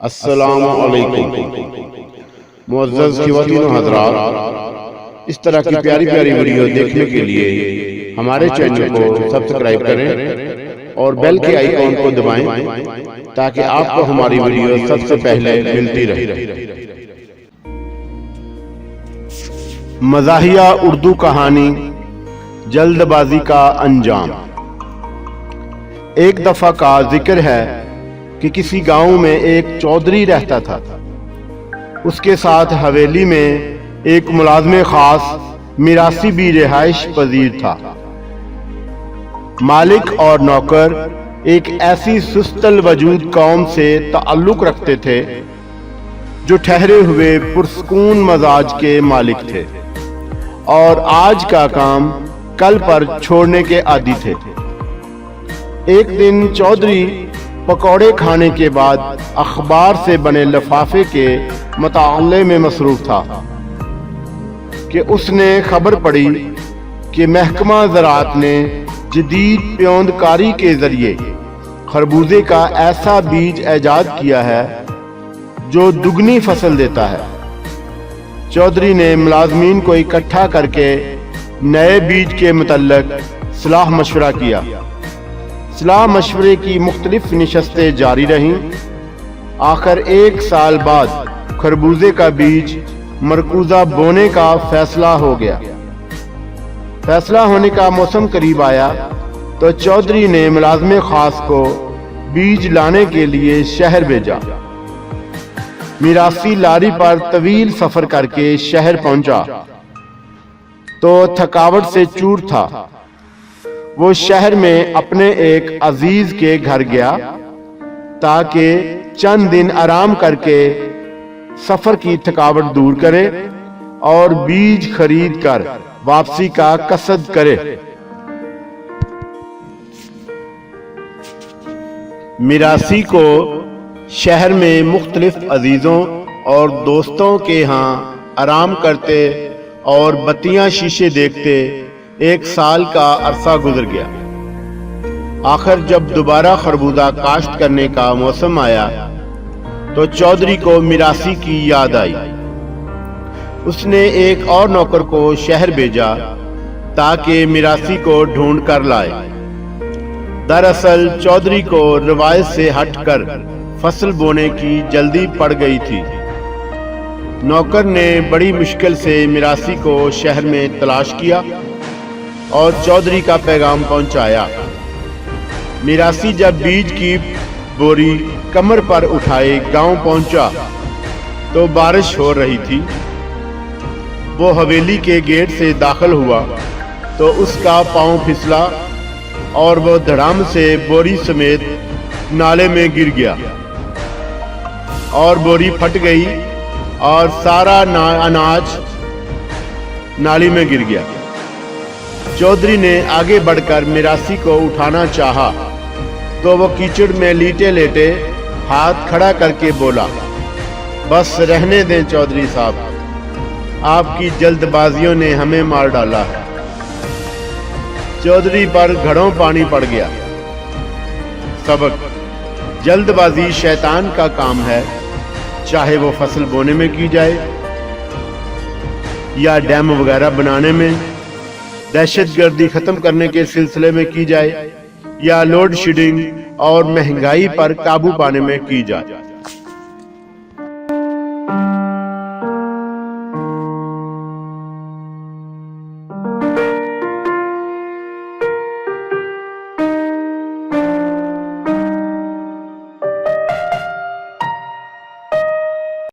अस्सलामु अलैकुम मुअज़्ज़ज़ ख़वातीन व हज़रात, इस तरह की प्यारी प्यारी वीडियो देखने के लिए हमारे चैनल को सब्सक्राइब करें और बेल के आइकॉन को दबाएं ताकि आपको हमारी वीडियो सबसे पहले मिलती रहे। मज़ाहिया उर्दू कहानी जल्दबाजी का अंजाम। एक दफा का जिक्र है कि किसी गांव में एक चौधरी रहता था। उसके साथ हवेली में एक मुलाज़िम खास मिरासी भी रिहाइश पजीर था। मालिक और नौकर एक ऐसी सुस्तल वजूद कौम से ताल्लुक रखते थे जो ठहरे हुए पुरसकून मजाज के मालिक थे और आज का काम कल पर छोड़ने के आदी थे। एक दिन चौधरी पकौड़े खाने के बाद अखबार से बने लिफाफे के मुताले में मसरूफ था कि उसने खबर पड़ी कि महकमा ज़राअत ने जदीद प्योंदकारी के जरिए खरबूजे का ऐसा बीज ऐजाद किया है जो दुगनी फसल देता है। चौधरी ने मुलाजमीन को इकट्ठा करके नए बीज के मुतल्लिक सलाह मशवरा किया। सलाह मशवरे की मुख्तलिफ नशस्तें जारी रहीं। आखिर एक साल बाद खरबूजे का बीज मरकूजा बोने का फैसला हो गया। फैसला होने का मौसम करीब आया तो चौधरी ने मुलाज़िम खास को बीज लाने के लिए शहर भेजा। मिरासी लारी पर तवील सफर करके शहर पहुंचा तो थकावट से चूर था। वो शहर में अपने एक अजीज के घर गया ताकि चंद दिन आराम करके सफर की थकावट दूर करे और बीज खरीद कर वापसी का कसद करे। मिरासी को शहर में मुख्तलिफ अजीजों और दोस्तों के यहाँ आराम करते और बत्तियां शीशे देखते एक साल का अरसा गुजर गया। आखिर जब दोबारा खरबूजा काश्त करने का मौसम आया तो चौधरी को मिरासी की याद आई। उसने एक और नौकर को शहर भेजा ताकि मिरासी को ढूंढ कर लाए। दरअसल चौधरी को रिवायत से हटकर फसल बोने की जल्दी पड़ गई थी। नौकर ने बड़ी मुश्किल से मिरासी को शहर में तलाश किया और चौधरी का पैगाम पहुंचाया। मिरासी जब बीज की बोरी कमर पर उठाए गांव पहुंचा तो बारिश हो रही थी। वो हवेली के गेट से दाखिल हुआ तो उसका पांव फिसला और वो धड़ाम से बोरी समेत नाले में गिर गया और बोरी फट गई और सारा अनाज नाली में गिर गया। चौधरी ने आगे बढ़कर मिरासी को उठाना चाहा तो वो कीचड़ में लेटे लेटे हाथ खड़ा करके बोला, बस रहने दें चौधरी साहब, आपकी जल्दबाजियों ने हमें मार डाला है। चौधरी पर घड़ों पानी पड़ गया। सबक: जल्दबाजी शैतान का काम है, चाहे वो फसल बोने में की जाए या डैम वगैरह बनाने में, दहशतगर्दी खत्म करने के सिलसिले में की जाए या लोड शेडिंग और महंगाई पर काबू पाने में की जाए।